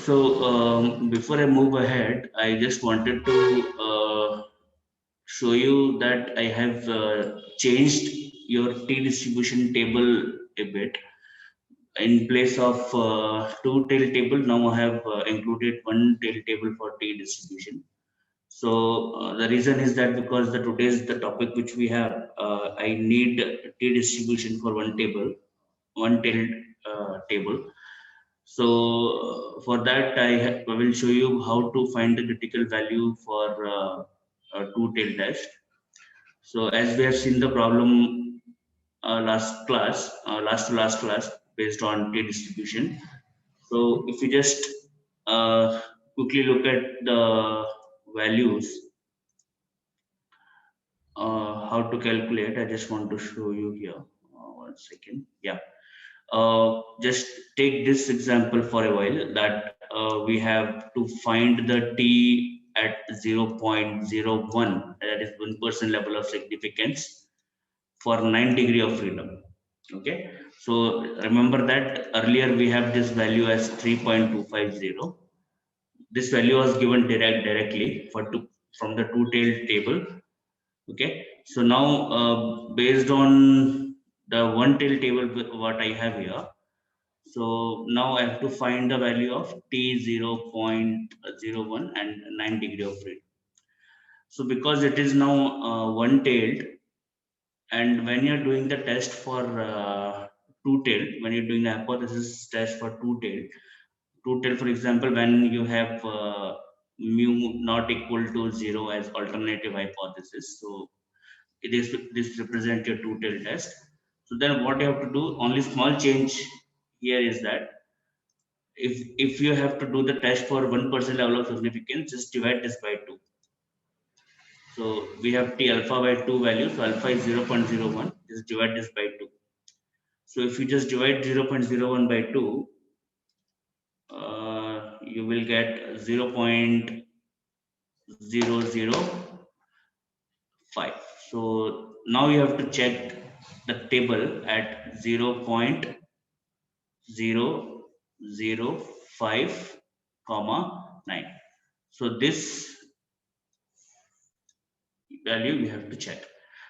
Before I move ahead, I just wanted to show you that I have changed your T distribution table a bit. In place of two tail table, now I have included one tail table for T distribution. The reason is that because the today's the topic which we have, I need T distribution for one table, one tail table. For that, I will show you how to find the critical value for two-tailed test. So as we have seen the problem last to last class based on T distribution. So if you just uh, quickly look at the values, how to calculate, I just want to show you here. One second. Yeah. Just take this example for a while that we have to find the t at 0.01, that is 1% level of significance for 9 degree of freedom. Okay, so remember that earlier we have this value as 3.250. This value was given directly from the two-tailed table. Okay, so now based on the one tail table what I have here, so now I have to find the value of t 0.01 and 9 degree of freedom. So because it is now one tailed, and when you're doing the test for two tailed, when you're doing the hypothesis test for two tailed, for example, when you have mu not equal to 0 as alternative hypothesis, so this represent your two tailed test. So then what you have to do, only small change here is that if you have to do the test for 1% level of significance, just divide this by 2. So we have t alpha by 2 value, so alpha is 0.01, just divide this by 2. So if you just divide 0.01 by 2, you will get 0.005. So now you have to check the table at 0.005 comma 9. So this value we have to check.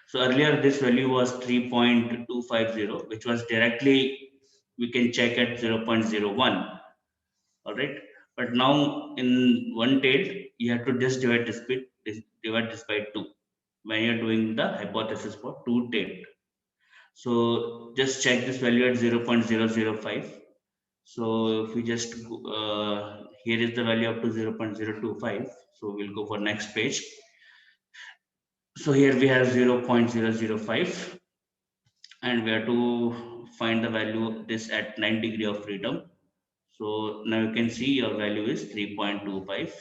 So earlier this value was 3.250, which was directly we can check at 0.01. All right, but now in one tail you have to just divide this by 2 when you're doing the hypothesis for two tail. So just check this value at 0.005. So if we just here is the value up to 0.025. So we'll go for next page. So here we have 0.005, and we have to find the value this at 9 degree of freedom. So now you can see your value is 3.250,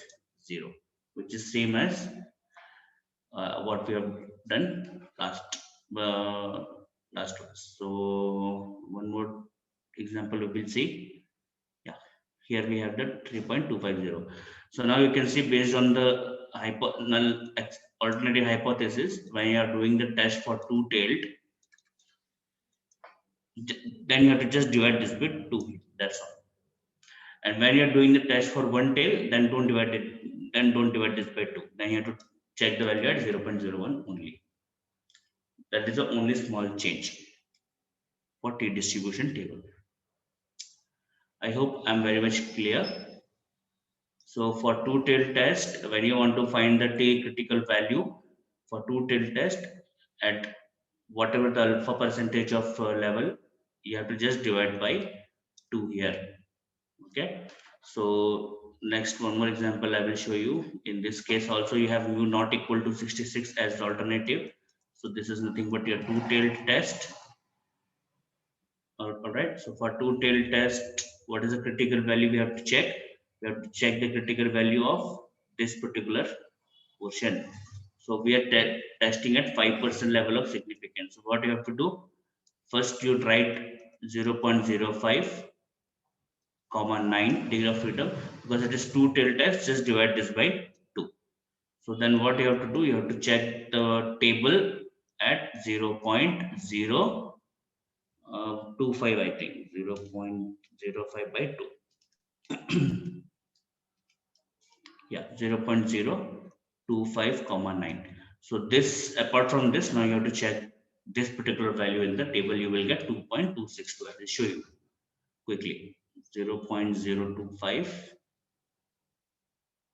which is same as what we have done uh, last class. So one more example we will see. Yeah, here we have the 3.250. So now you can see based on the alternative hypothesis, when you are doing the test for two-tailed, then you have to just divide this by 2. That's all. And when you're doing the test for one tail, then don't divide this by 2. Then you have to check the value at 0.01 only. That is the only small change for T distribution table. I hope I'm very much clear. So for two tail test, when you want to find the T critical value for two tail test at whatever the alpha percentage of level, you have to just divide by 2 here. Okay, so next one more example I will show you. In this case also you have mu not equal to 66 as the alternative. So this is nothing but your two-tailed test. All right, so for two-tailed test, what is the critical value we have to check? We have to check the critical value of this particular portion. So we are testing at 5% level of significance. So what you have to do? First you write 0.05 comma 9 degree of freedom, because it is two tail test, just divide this by 2. So then what you have to do, you have to check the table at 0.025, I think 0.05 by 2. Yeah, 0.025, 9. So this, apart from this, now you have to check this particular value in the table. You will get 2.262. I will show you quickly. 0.025,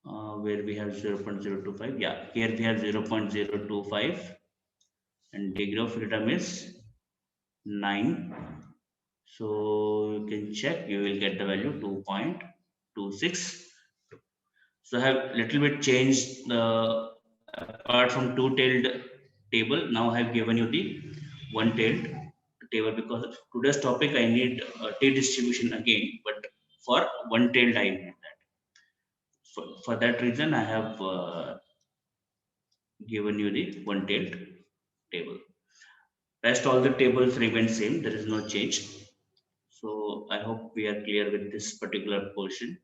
where we have 0.025. Yeah, here we have 0.025, and degree of freedom is 9. So you can check, you will get the value 2.26. So I have little bit changed the, apart from two-tailed table, now I have given you the one-tailed table, because today's topic I need T distribution again, but for one-tailed I need that. For that reason I have given you the one-tailed table. Rest all the tables remain same, there is no change. So I hope we are clear with this particular portion.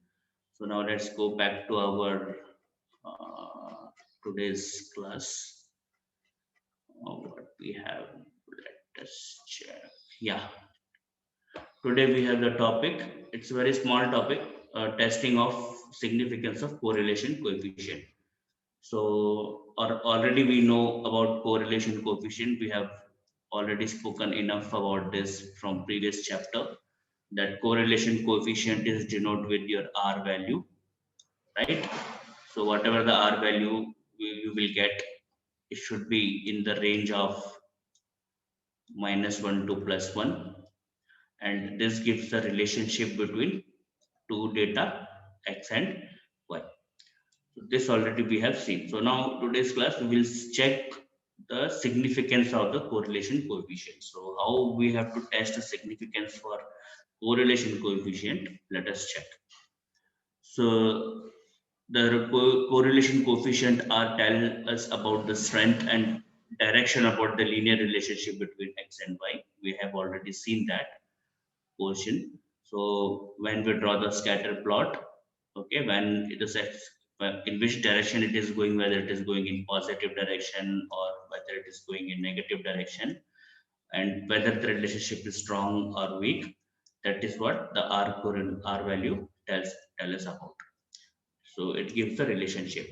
So now let's go back to our today's class. What we have, let us check. Yeah, today we have the topic. It's a very small topic, testing of significance of correlation coefficient. So already we know about correlation coefficient. We have already spoken enough about this from previous chapter, that correlation coefficient is denoted with your R value, right? So whatever the R value you will get, it should be in the range of -1 to +1, and this gives the relationship between two data x and y. So this already we have seen. So now today's class we will check the significance of the correlation coefficient. So how we have to test the significance for correlation coefficient, let us check. So the correlation coefficient are tell us about the strength and direction about the linear relationship between x and y. We have already seen that portion. So when we draw the scatter plot, okay, when it is in which direction it is going, whether it is going in positive direction or whether it is going in negative direction, and whether the relationship is strong or weak, that is what the R value tell us about. So it gives the relationship.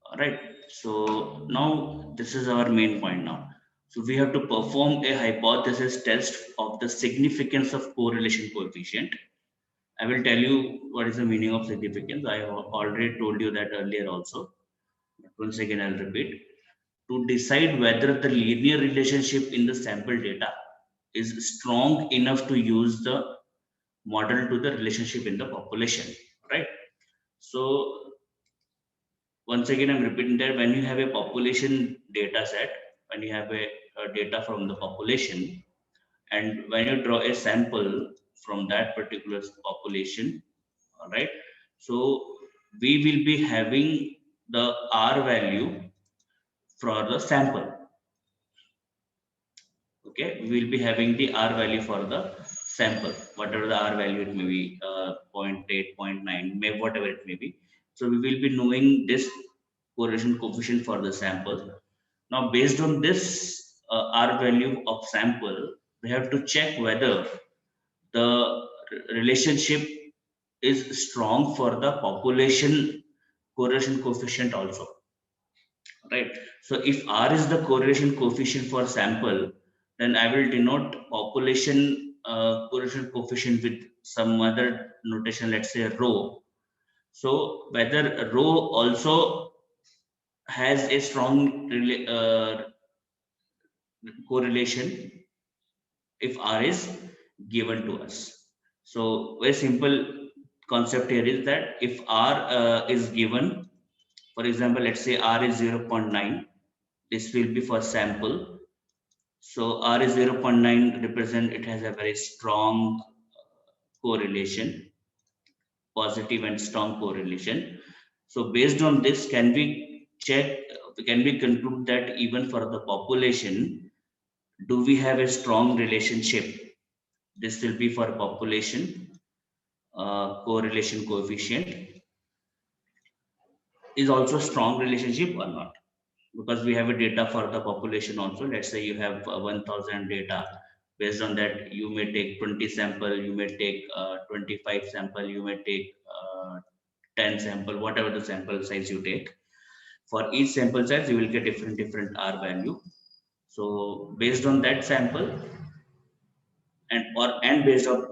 All right. So now this is our main point now. So we have to perform a hypothesis test of the significance of correlation coefficient. I will tell you what is the meaning of significance. I have already told you that earlier also. But once again, I'll repeat. To decide whether the linear relationship in the sample data is strong enough to use the model to the relationship in the population, right? So once again, I'm repeating that when you have a population data set, when you have a data from the population, and when you draw a sample from that particular population, all right, so we will be having the R value for the sample. Okay, we will be having the R value for the sample, whatever the R value it may be, 0.8, 0.9, may whatever it may be. So we will be knowing this correlation coefficient for the sample. Now, based on this R value of sample, we have to check whether the relationship is strong for the population correlation coefficient also, right? So if R is the correlation coefficient for sample, then I will denote population correlation coefficient with some other notation, let's say rho. So whether rho also has a strong correlation if R is given to us. So very simple concept here is that if R is given, for example, let's say R is 0.9, this will be for sample. So R is 0.9 represent, it has a very strong correlation, positive and strong correlation. So based on this, can we check, can we conclude that even for the population, do we have a strong relationship? This will be for population correlation coefficient is also strong relationship or not, because we have a data for the population also. Let's say you have 1000 data. Based on that, you may take 20 sample, you may take 25 sample, you may take 10 sample, whatever the sample size you take. For each sample size, you will get different R value. So based on that sample and based on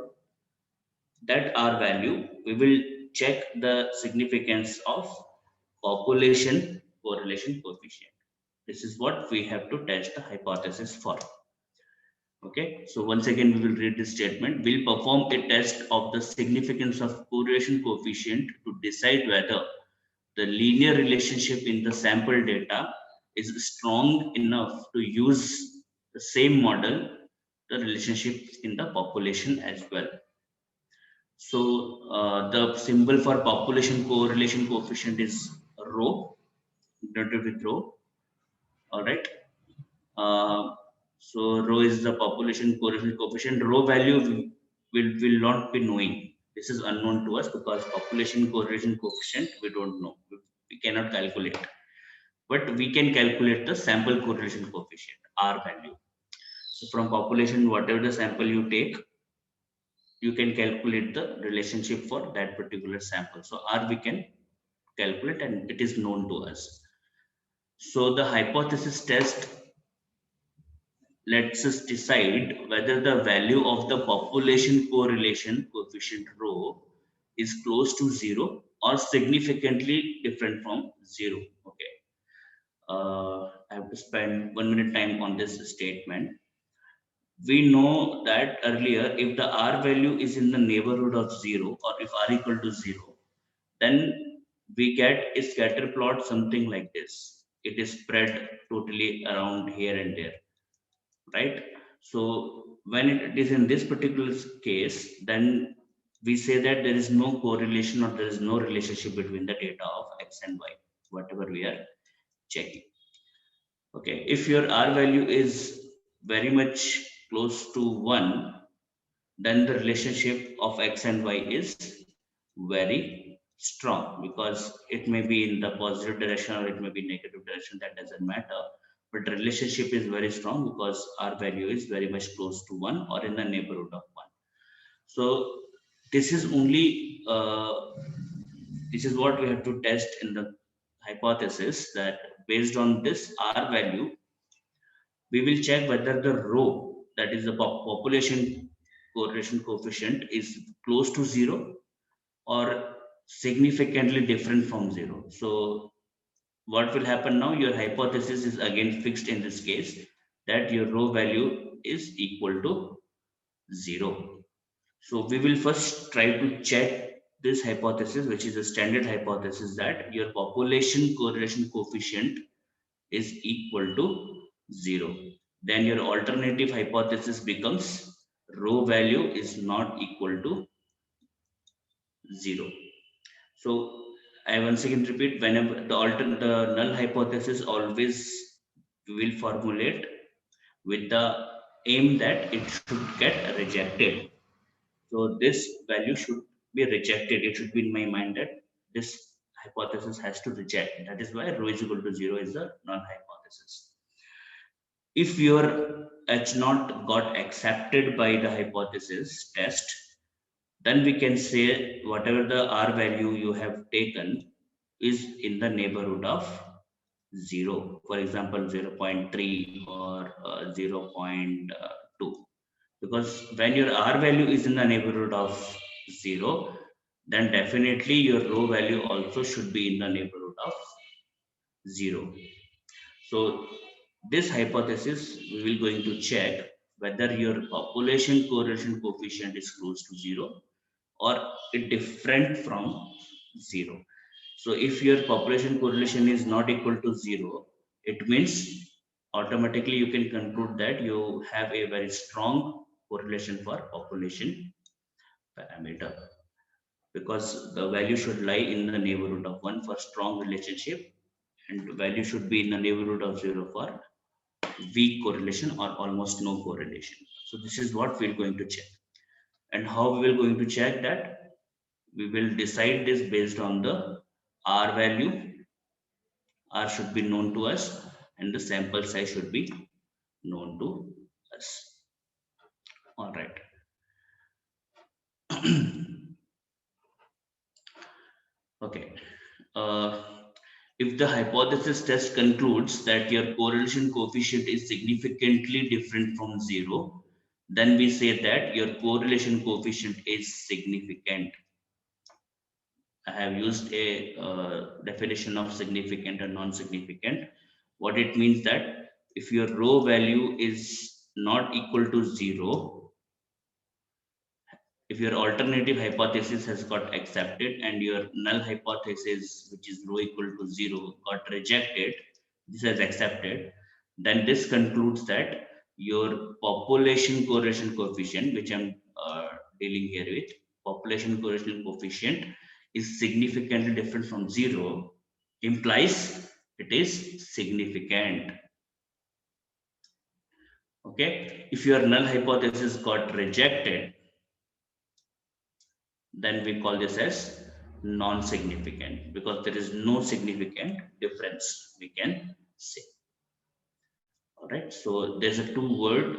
that R value, we will check the significance of population correlation coefficient. This is what we have to test the hypothesis for. Okay, so once again, we will read this statement. We'll perform a test of the significance of correlation coefficient to decide whether the linear relationship in the sample data is strong enough to use the same model, the relationship in the population as well. So the symbol for population correlation coefficient is rho, denoted with rho. All right. So rho is the population correlation coefficient. Rho value will not be knowing. This is unknown to us because population correlation coefficient we don't know. We cannot calculate, but we can calculate the sample correlation coefficient R value. So from population, whatever the sample you take, you can calculate the relationship for that particular sample. So R we can calculate and it is known to us. So the hypothesis test lets us decide whether the value of the population correlation coefficient rho is close to 0 or significantly different from 0. Okay. I have to spend 1 minute time on this statement. We know that earlier, if the R value is in the neighborhood of 0 or if R equal to 0, then we get a scatter plot something like this. It is spread totally around here and there, right? So when it is in this particular case, then we say that there is no correlation or there is no relationship between the data of X and Y, whatever we are checking. Okay, if your R value is very much close to 1, then the relationship of X and Y is very strong because it may be in the positive direction or it may be negative direction, that doesn't matter. But the relationship is very strong because R value is very much close to 1 or in the neighborhood of 1. So this is only, this is what we have to test in the hypothesis, that based on this R value, we will check whether the rho, that is the population correlation coefficient, is close to 0 or significantly different from 0. So what will happen now? Your hypothesis is again fixed in this case, that your rho value is equal to 0. So we will first try to check this hypothesis, which is a standard hypothesis, that your population correlation coefficient is equal to 0. Then your alternative hypothesis becomes rho value is not equal to 0. So I once again repeat, whenever the null hypothesis, always we will formulate with the aim that it should get rejected. So this value should be rejected. It should be in my mind that this hypothesis has to reject. That is why rho is equal to 0 is the null hypothesis. If your H naught got accepted by the hypothesis test, then we can say whatever the R value you have taken is in the neighborhood of 0. For example, 0.3 or 0.2. Because when your R value is in the neighborhood of 0, then definitely your rho value also should be in the neighborhood of 0. So this hypothesis, we will going to check whether your population correlation coefficient is close to 0 or it different from 0. So if your population correlation is not equal to 0, it means automatically you can conclude that you have a very strong correlation for population parameter, because the value should lie in the neighborhood of 1 for strong relationship and value should be in the neighborhood of 0 for weak correlation or almost no correlation. So this is what we're going to check. And how we will going to check that? We will decide this based on the R value. R should be known to us and the sample size should be known to us. All right. Okay. if the hypothesis test concludes that your correlation coefficient is significantly different from 0, then we say that your correlation coefficient is significant. I have used a definition of significant and non-significant. What it means that if your rho value is not equal to 0, if your alternative hypothesis has got accepted and your null hypothesis, which is rho equal to 0, got rejected, this has accepted, then this concludes that your population correlation coefficient, which I'm dealing here with, population correlation coefficient is significantly different from 0, implies it is significant. Okay, if your null hypothesis got rejected, then we call this as non-significant, because there is no significant difference, we can say. All right, so there's a two word,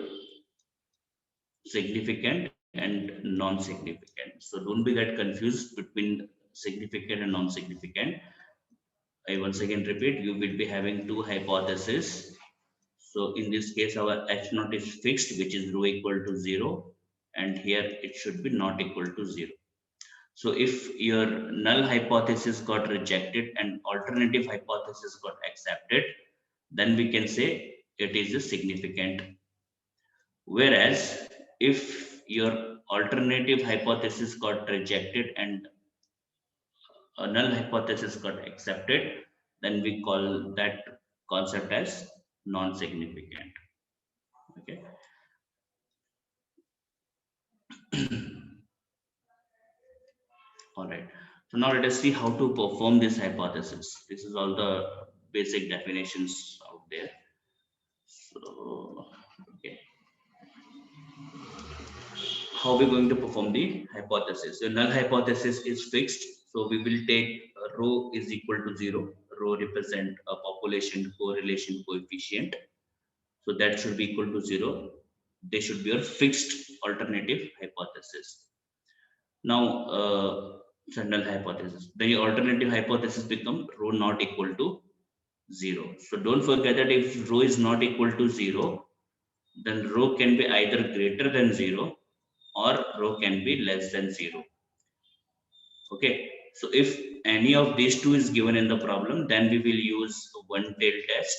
significant and non-significant. So don't be get confused between significant and non-significant. I once again repeat, you will be having two hypotheses. So in this case, our H naught is fixed, which is rho equal to 0, and here it should be not equal to 0. So if your null hypothesis got rejected and alternative hypothesis got accepted, then we can say it is a significant. Whereas if your alternative hypothesis got rejected and a null hypothesis got accepted, then we call that concept as non-significant. Okay. All right. So now let us see how to perform this hypothesis. This is all the basic definitions out there. So, okay. How are we going to perform the hypothesis? The null hypothesis is fixed. So we will take rho is equal to 0. Rho represent a population correlation coefficient. So that should be equal to 0. They should be a fixed alternative hypothesis. Now, null hypothesis. The alternative hypothesis become rho not equal to 0. So don't forget that if rho is not equal to 0, then rho can be either greater than 0 or rho can be less than 0. Okay. So if any of these two is given in the problem, then we will use one tail test.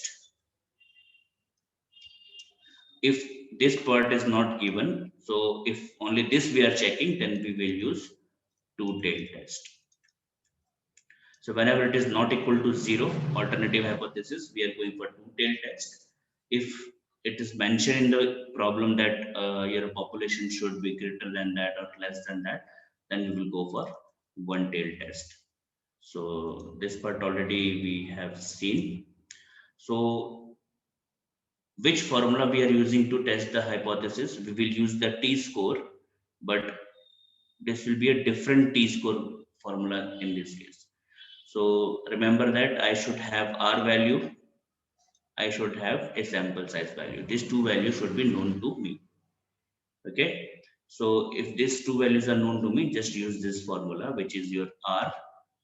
If this part is not given, so if only this we are checking, then we will use two tail test. So whenever it is not equal to 0, alternative hypothesis, we are going for two tail test. If it is mentioned in the problem that your population should be greater than that or less than that, then we will go for one tail test. So this part already we have seen. So which formula we are using to test the hypothesis? We will use the t-score, but this will be a different t-score formula in this case. So remember that I should have R value, I should have a sample size value. These two values should be known to me. Okay. So if these two values are known to me, just use this formula, which is your R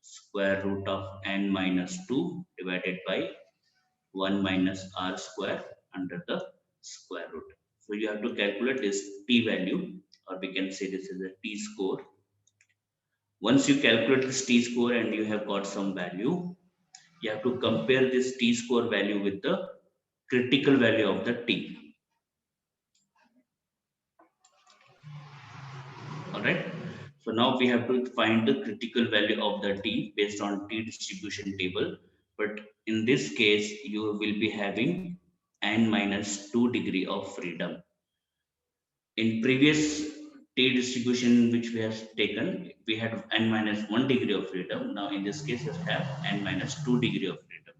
square root of n minus 2 divided by 1 minus R square under the square root. So you have to calculate this t value, or we can say this is a t-score. Once you calculate this t-score and you have got some value, you have to compare this t-score value with the critical value of the t. All right. So now we have to find the critical value of the t based on t distribution table. But in this case, you will be having n minus 2 degree of freedom. In previous t distribution which we have taken, we had n minus 1 degree of freedom. Now in this case, you have n minus 2 degree of freedom.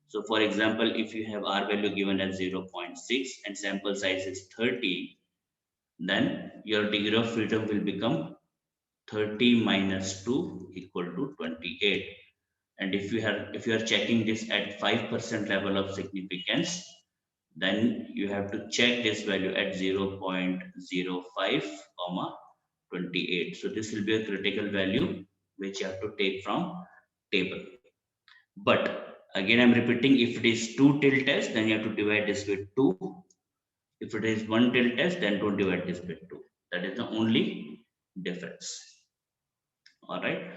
So for example, if you have R value given as 0.6 and sample size is 30, then your degree of freedom will become 30 minus 2 equal to 28. And if you are checking this at 5% level of significance, then you have to check this value at 0.05 comma 28. So this will be a critical value which you have to take from table. But again, I'm repeating, if it is two till test, then you have to divide this with 2. If it is one till test, then don't divide this with 2. That is the only difference. All right.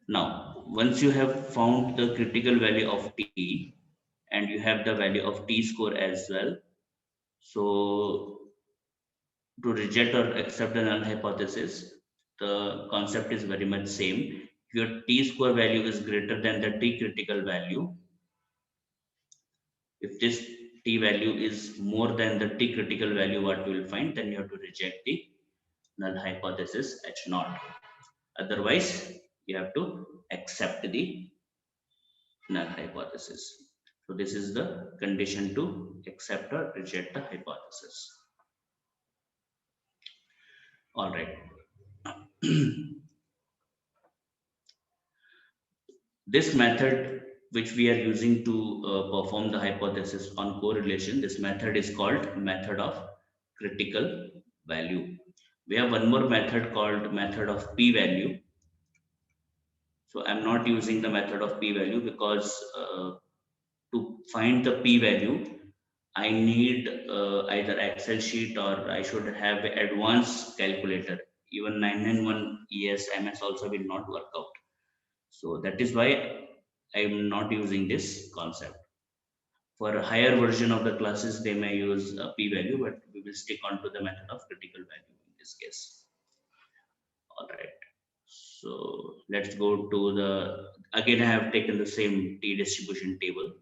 Now, once you have found the critical value of t and you have the value of t score as well, so to reject or accept the null hypothesis, the concept is very much same. If your t score value is greater than the t critical value, if this t value is more than the t critical value, what we will find, then you have to reject the null hypothesis H naught. Otherwise, you have to accept the null hypothesis. So this is the condition to accept or reject the hypothesis. All right. This method which we are using to perform the hypothesis on correlation, this method is called method of critical value. We have one more method called method of p-value. So I'm not using the method of p-value because to find the p-value, I need either Excel sheet or I should have an advanced calculator. Even 991 ES MS also will not work out. So that is why I am not using this concept. For a higher version of the classes, they may use a p-value, but we will stick on to the method of critical value in this case. All right. So let's go to the, again, I have taken the same t distribution table.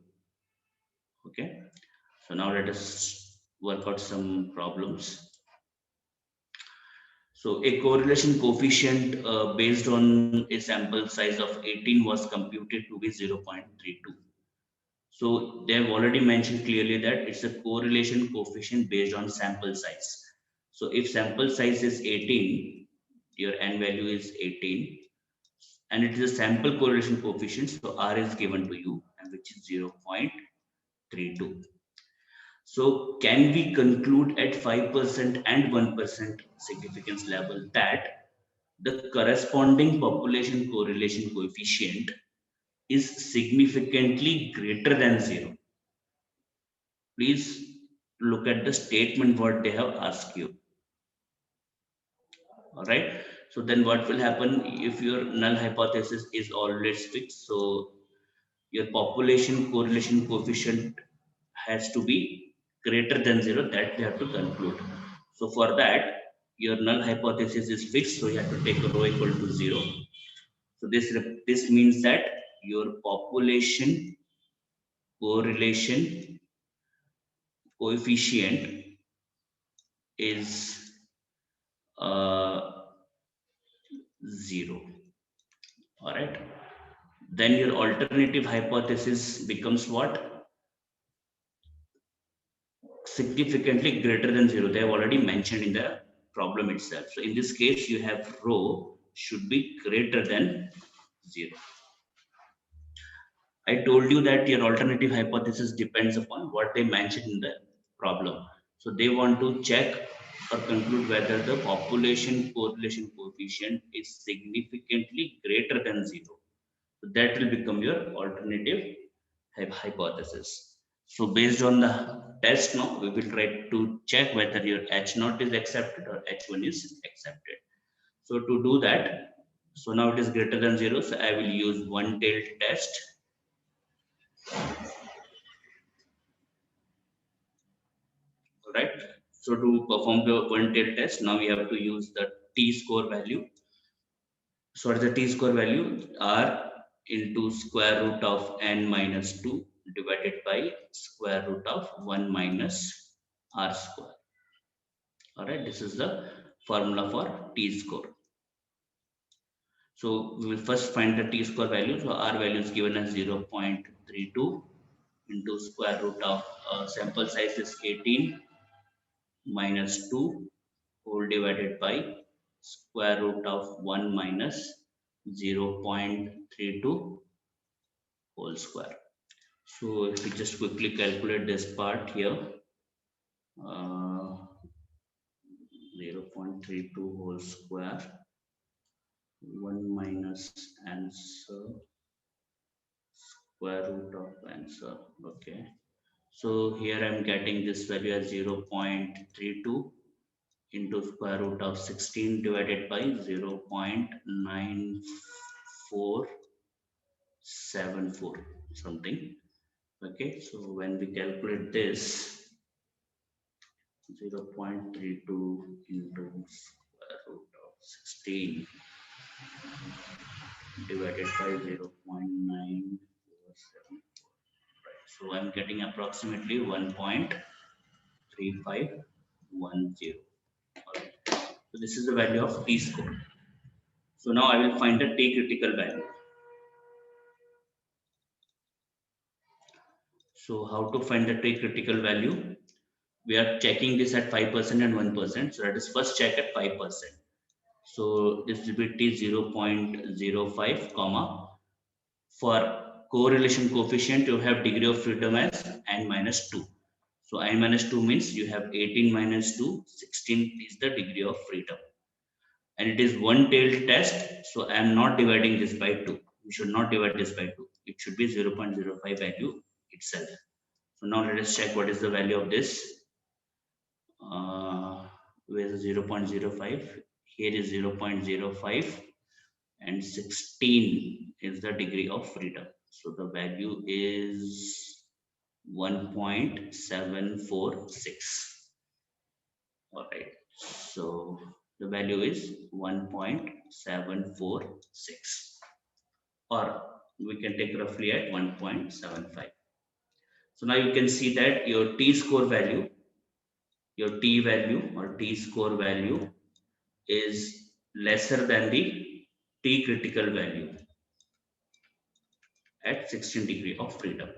Okay. So now let us work out some problems. So a correlation coefficient based on a sample size of 18 was computed to be 0.32. So they have already mentioned clearly that it's a correlation coefficient based on sample size. So if sample size is 18, your n value is 18, and it is a sample correlation coefficient, so R is given to you, and which is 0.32. So can we conclude at 5% and 1% significance level that the corresponding population correlation coefficient is significantly greater than 0? Please look at the statement what they have asked you. All right. So then what will happen if your null hypothesis is always fixed? So your population correlation coefficient has to be greater than 0, that they have to conclude. So for that, your null hypothesis is fixed, so you have to take rho equal to 0. So this means that your population correlation coefficient is 0. All right. Then your alternative hypothesis becomes what? Significantly greater than 0. They have already mentioned in the problem itself. So in this case, you have rho should be greater than 0. I told you that your alternative hypothesis depends upon what they mentioned in the problem. So they want to check or conclude whether the population correlation coefficient is significantly greater than 0. So that will become your alternative hypothesis. So based on the test now, we will try to check whether your H0 is accepted or H1 is accepted. So to do that, so now it is greater than 0, so I will use one tailed test. All right. So to perform the one tailed test, now we have to use the t-score value. So what is the t-score value? R into square root of n minus 2 divided by square root of 1 minus r square. All right, this is the formula for t-score. So we will first find the t-score value. So r value is given as 0.32 into square root of sample size is 18 minus 2 whole divided by square root of 1 minus 0.32 whole square. So if we just quickly calculate this part here, 0.32 whole square, 1 minus answer square root of answer. Okay. So here I'm getting this value as 0.32 into square root of 16 divided by 0.9474 something. Okay, so when we calculate this, 0.32 into square root of 16 divided by 0.9474. Right, so I'm getting approximately 1.3510. Alright. So this is the value of t score. So now I will find the t critical value. So how to find the t critical value? We are checking this at 5% and 1%. So let us first check at 5%. So this will be t 0.05 comma. For correlation coefficient, you have degree of freedom as n minus 2. So n minus 2 means you have 18 minus 2, 16 is the degree of freedom. And it is one tailed test. So I am not dividing this by 2. We should not divide this by 2. It should be 0.05 value itself. So now let us check what is the value of this. Where is 0.05? Here is 0.05 and 16 is the degree of freedom. So the value is 1.746. All right. So the value is 1.746, or we can take roughly at 1.75. So now you can see that your t score value, your t value or t score value is lesser than the t critical value at 16 degree of freedom.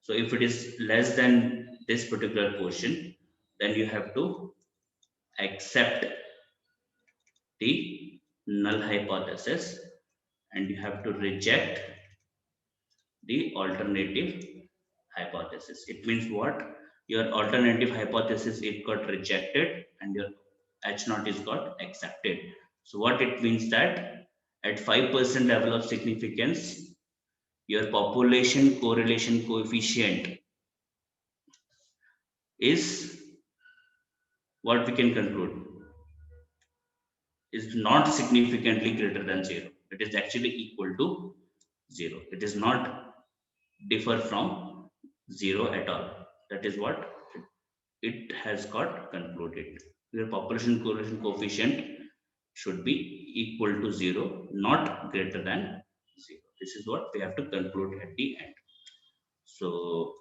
So if it is less than this particular portion, then you have to accept the null hypothesis and you have to reject the alternative hypothesis. It means what? Your alternative hypothesis it got rejected and your H naught is got accepted. So what it means that at 5% level of significance, your population correlation coefficient is what we can conclude is not significantly greater than 0. It is actually equal to 0. It is not differ from 0 at all. That is what it has got concluded. Your population correlation coefficient should be equal to 0, not greater than 0. This is what we have to conclude at the end. So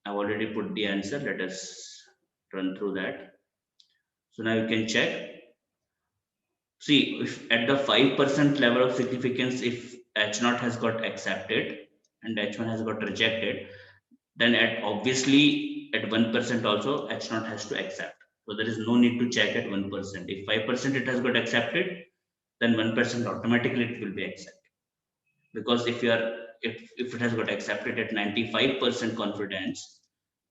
I've already put the answer. Let us run through that. So now you can check. See, if at the 5% level of significance, if H naught has got accepted and H1 has got rejected, then at obviously at 1% also H naught has to accept. So there is no need to check at 1%. If 5% it has got accepted, then 1% automatically it will be accepted. Because if it has got accepted at 95% confidence,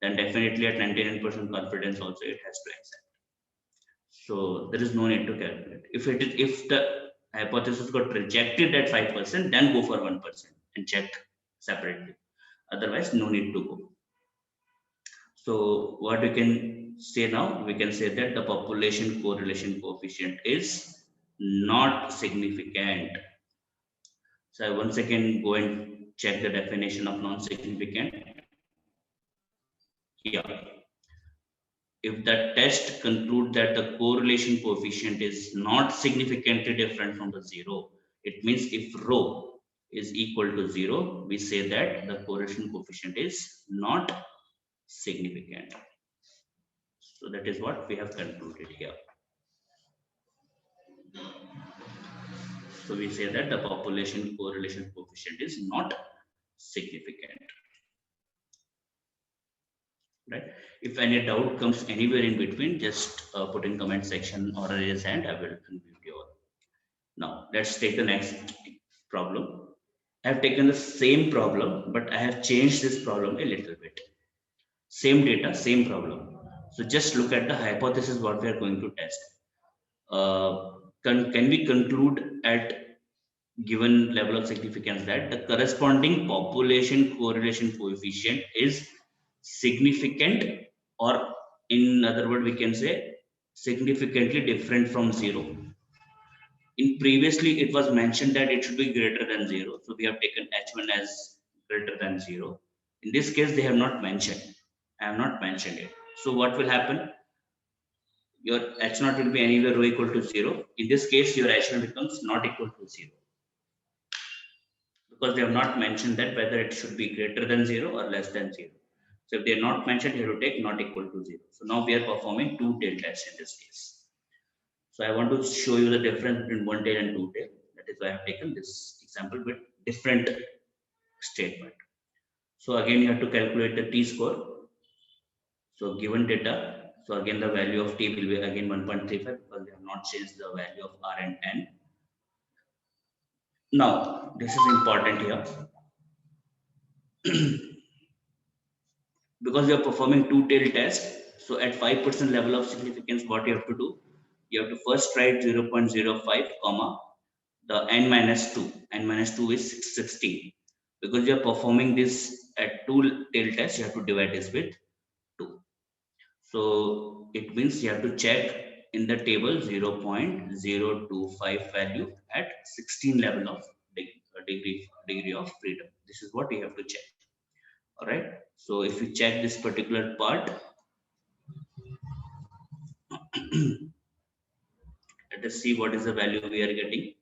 then definitely at 99% confidence also it has to accept. So there is no need to calculate. If the hypothesis got rejected at 5%, then go for 1% and check separately. Otherwise, no need to go. So what we can say now, we can say that the population correlation coefficient is not significant. So I once again go and check the definition of non-significant. Yeah. If the test conclude that the correlation coefficient is not significantly different from the 0, it means if rho is equal to 0, we say that the correlation coefficient is not significant. So that is what we have concluded here. So we say that the population correlation coefficient is not significant. Right? If any doubt comes anywhere in between, just put in comment section or raise hand. I will unmute you all. Now let's take the next problem. I have taken the same problem, but I have changed this problem a little bit. Same data, same problem. So just look at the hypothesis what we are going to test. Can we conclude at given level of significance that the corresponding population correlation coefficient is significant, or in other word we can say significantly different from 0. In previously it was mentioned that it should be greater than 0, so we have taken h1 as greater than 0. In this case they have not mentioned, I have not mentioned it. So what will happen? Your h0 will be anywhere rho equal to 0. In this case your h1 becomes not equal to 0, because they have not mentioned that whether it should be greater than 0 or less than 0. So if they are not mentioned, you have to take not equal to 0. So now we are performing two tail tests in this case. So I want to show you the difference between one tail and two tail. That is why I have taken this example with different statement. So again, you have to calculate the t-score. So given data, so again the value of t will be again 1.35 because we have not changed the value of r and n. Now this is important here. Because we are performing two tail test, so at 5% level of significance, what you have to do, you have to first write 0.05 comma the n minus 2. N minus 2 is 16. Because you are performing this at two tail test, you have to divide this with 2. So it means you have to check in the table 0.025 value at 16 level of degree of freedom. This is what we have to check. All right. So if you check this particular part, let us see what is the value we are getting.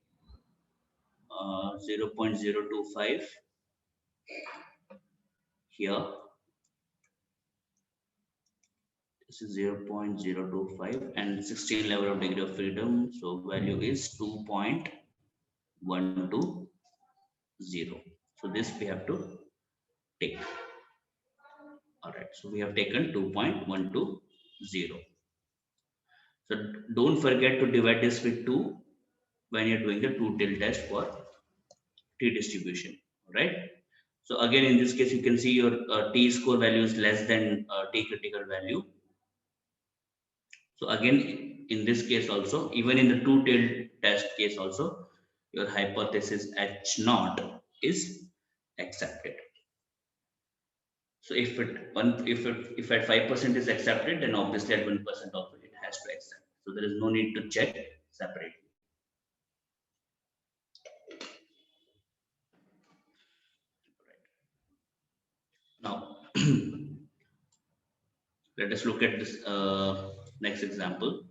0.025 here. This is 0.025 and 16 level of degree of freedom. So value is 2.120. So this we have to take. All right. So we have taken 2.120. So don't forget to divide this with 2 when you're doing the two tail test for t distribution. All right. So again, in this case, you can see your t score value is less than t critical value. So again, in this case also, even in the two tail test case also, your hypothesis H naught is accepted. So if at 5% is accepted, then obviously at 1% also it has to accept. So there is no need to check separately. Now, let us look at this next example.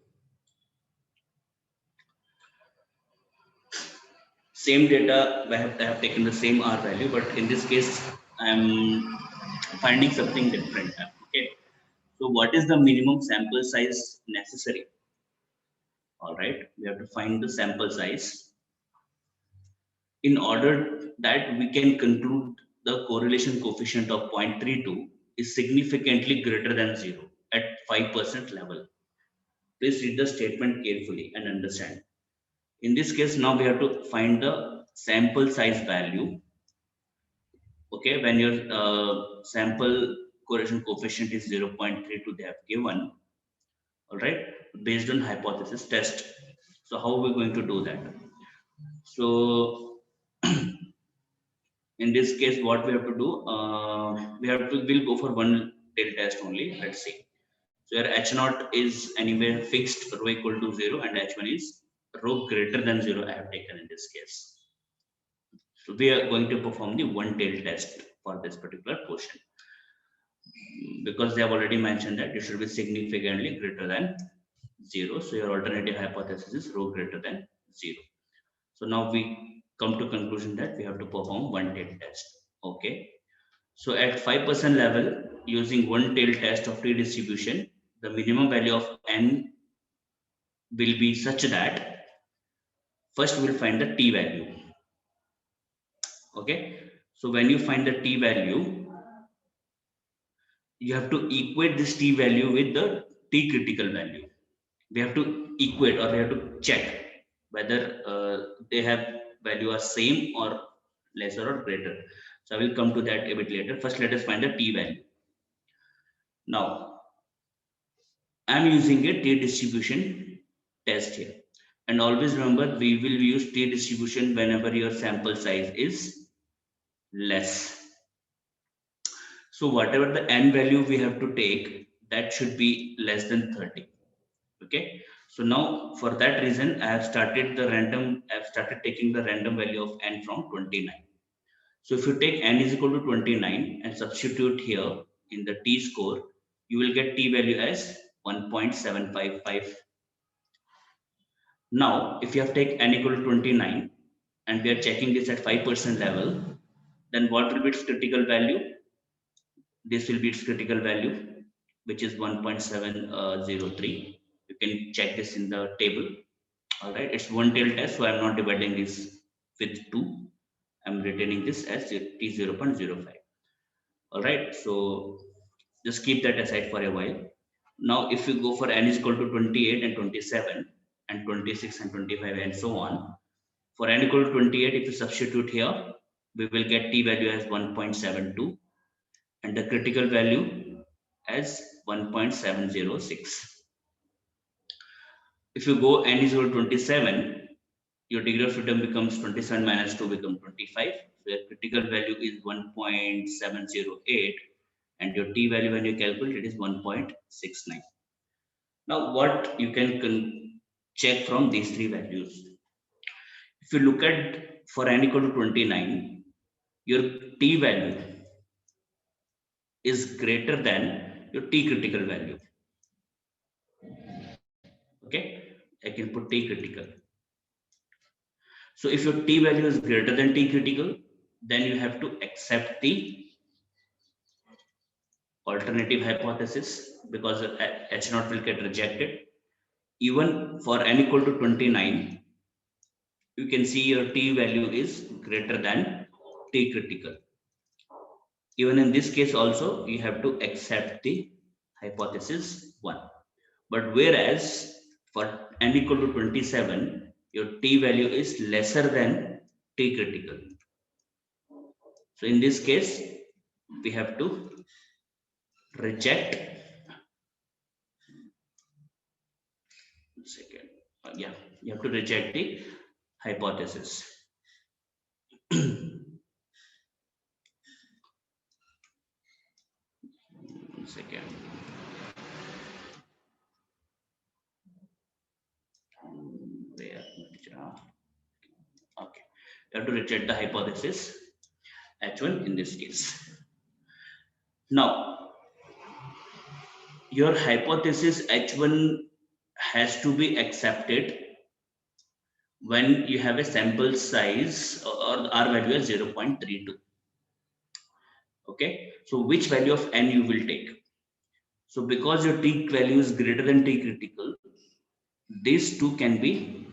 Same data, I have taken the same R value, but in this case, I'm finding something different. Okay. So what is the minimum sample size necessary? All right. We have to find the sample size in order that we can conclude the correlation coefficient of 0.32 is significantly greater than 0 at 5% level. Please read the statement carefully and understand. In this case, now we have to find the sample size value. Okay, when your sample correlation coefficient is 0.32, they have given. All right, based on hypothesis test. So how are we going to do that? So in this case, what we have to do, we'll go for one tail test only. Let's see. So your h naught is anywhere fixed rho equal to 0 and h1 is rho greater than 0. I have taken in this case. So we are going to perform the one tail test for this particular portion, because they have already mentioned that it should be significantly greater than 0. So your alternative hypothesis is rho greater than 0. So now we come to conclusion that we have to perform one tail test. Okay. So at 5% level, using one tail test of t-distribution, the minimum value of n will be such that first we'll find the t value. Okay. So when you find the t value, you have to equate this t value with the t critical value. We have to equate, or we have to check whether they have value are same or lesser or greater. So I will come to that a bit later. First, let us find the t value. Now, I'm using a t distribution test here. And always remember, we will use t distribution whenever your sample size is less. So whatever the n value we have to take, that should be less than 30. Okay. So now for that reason, I have started taking the random value of n from 29. So if you take n is equal to 29 and substitute here in the t score, you will get t value as 1.755. Now, if you have take n equal to 29 and we are checking this at 5% level, then what will be its critical value? This will be its critical value, which is 1.703. You can check this in the table. All right, it's one tail test, so I'm not dividing this with 2. I'm retaining this as t 0.05. All right, so just keep that aside for a while. Now, if you go for n is equal to 28 and 27 and 26 and 25 and so on, for n equal to 28, if you substitute here, we will get t value as 1.72 and the critical value as 1.706. If you go n is equal to 27, your degree of freedom becomes 27 minus 2 becomes 25. So your critical value is 1.708 and your t value when you calculate it is 1.69. Now what you can check from these three values. If you look at for n equal to 29, your t value is greater than your t critical value. Okay, I can put t critical. So if your t value is greater than t critical, then you have to accept the alternative hypothesis because H naught will get rejected. Even for n equal to 29, you can see your t value is greater than t critical. Even in this case also, you have to accept the hypothesis 1. But whereas for n equal to 27, your t value is lesser than t critical. So in this case, we have to reject you have to reject the hypothesis. Second. Where? Okay. You have to reject the hypothesis H1 in this case. Now, your hypothesis H1 has to be accepted when you have a sample size or R value as 0.32. Okay. So which value of n you will take? So because your t value is greater than t critical, these two can be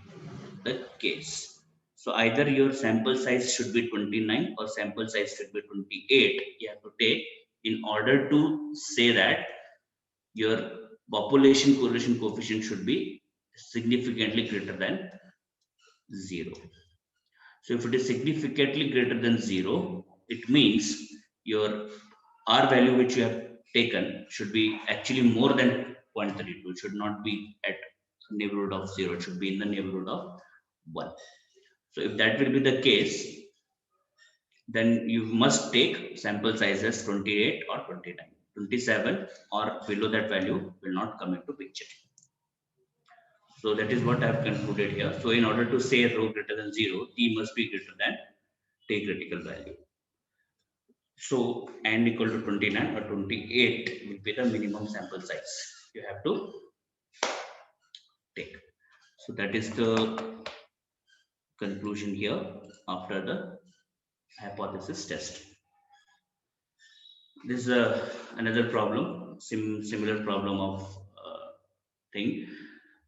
the case. So either your sample size should be 29 or sample size should be 28. You have to take in order to say that your population correlation coefficient should be significantly greater than 0. So if it is significantly greater than 0, it means your R value which you have taken should be actually more than 0.32. It should not be at neighborhood of 0. It should be in the neighborhood of 1. So if that will be the case, then you must take sample sizes 28 or 29. 27 or below that value will not come into picture. So that is what I have concluded here. So in order to say rho greater than 0, t must be greater than t critical value. So n equal to 29 or 28 will be the minimum sample size you have to take. So that is the conclusion here after the hypothesis test. This is another problem, similar problem of thing.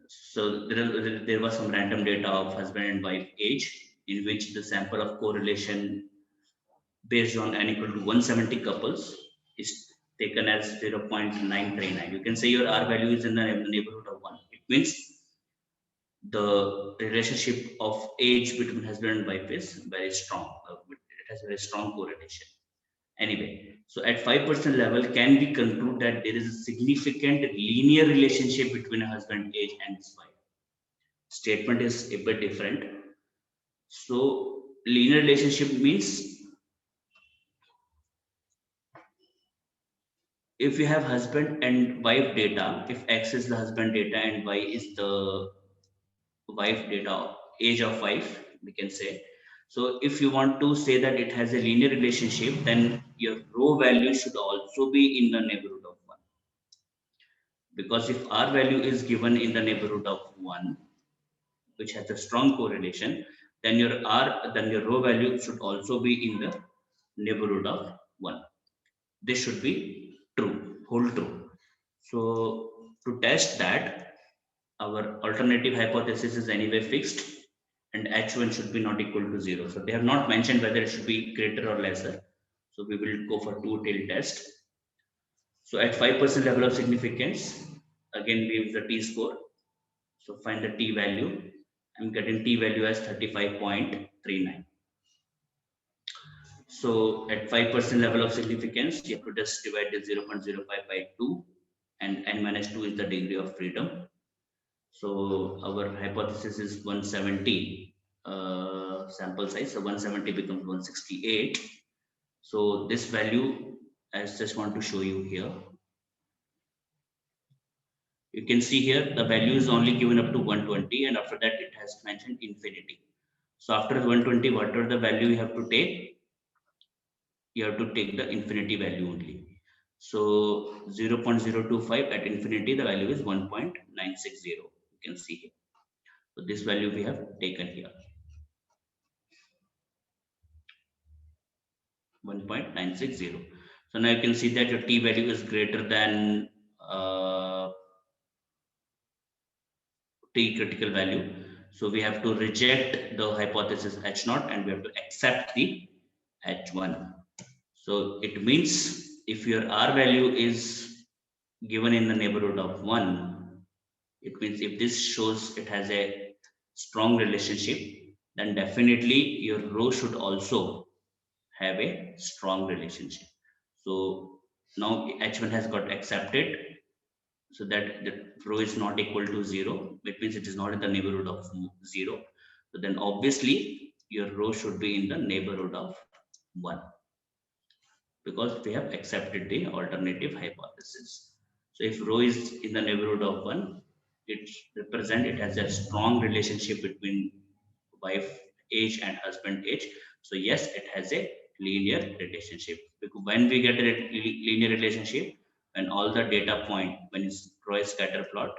So there was some random data of husband and wife age in which the sample of correlation based on n equal to 170 couples is taken as 0.939. You can say your R value is in the neighborhood of 1. It means the relationship of age between husband and wife is very strong. It has a very strong correlation. Anyway, so at 5% level, can we conclude that there is a significant linear relationship between a husband age and his wife? statement is a bit different. So linear relationship means if you have husband and wife data, if X is the husband data and Y is the wife data, age of wife, we can say. So if you want to say that it has a linear relationship, then your row value should also be in the neighborhood of 1. Because if R value is given in the neighborhood of 1, which has a strong correlation, then your row value should also be in the neighborhood of 1. This should be true, hold true. So to test that, our alternative hypothesis is anyway fixed and H1 should be not equal to 0. So they have not mentioned whether it should be greater or lesser. So we will go for two-tailed test. So at 5% level of significance, again we use the t-score. So find the t value. I'm getting t value as 35.39. So at 5% level of significance, you have to just divide the 0.05 by 2, and n minus 2 is the degree of freedom. So our hypothesis is 170 sample size. So 170 becomes 168. So this value, I just want to show you here. You can see here the value is only given up to 120, and after that it has mentioned infinity. So after 120, whatever the value you have to take, you have to take the infinity value only. So 0.025 at infinity, the value is 1.960. You can see here. So this value we have taken here. 1.960. So now you can see that your t value is greater than t critical value. So we have to reject the hypothesis H0 and we have to accept the H1. So it means if your R value is given in the neighborhood of 1, it means if this shows it has a strong relationship, then definitely your row should also have a strong relationship. So now H1 has got accepted, so that the row is not equal to 0. It means it is not in the neighborhood of 0. So then obviously your row should be in the neighborhood of 1, because we have accepted the alternative hypothesis. So if rho is in the neighborhood of 1, it has a strong relationship between wife age and husband age. So yes, it has a linear relationship. Because when we get a linear relationship, when all the data point, when it's Roy scatter plot,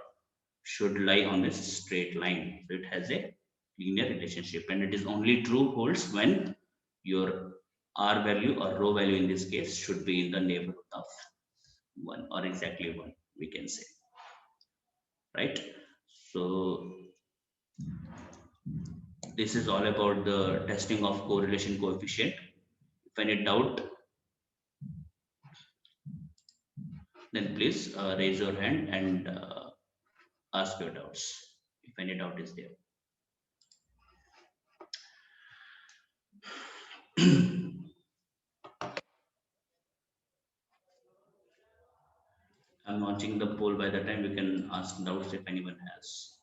should lie on a straight line. So it has a linear relationship, and it is only true holds when your R value or row value in this case should be in the neighborhood of 1 or exactly 1, we can say, right? So this is all about the testing of correlation coefficient. If any doubt, then please raise your hand and ask your doubts if any doubt is there. I'm launching the poll. By the time you can ask doubts if anyone has.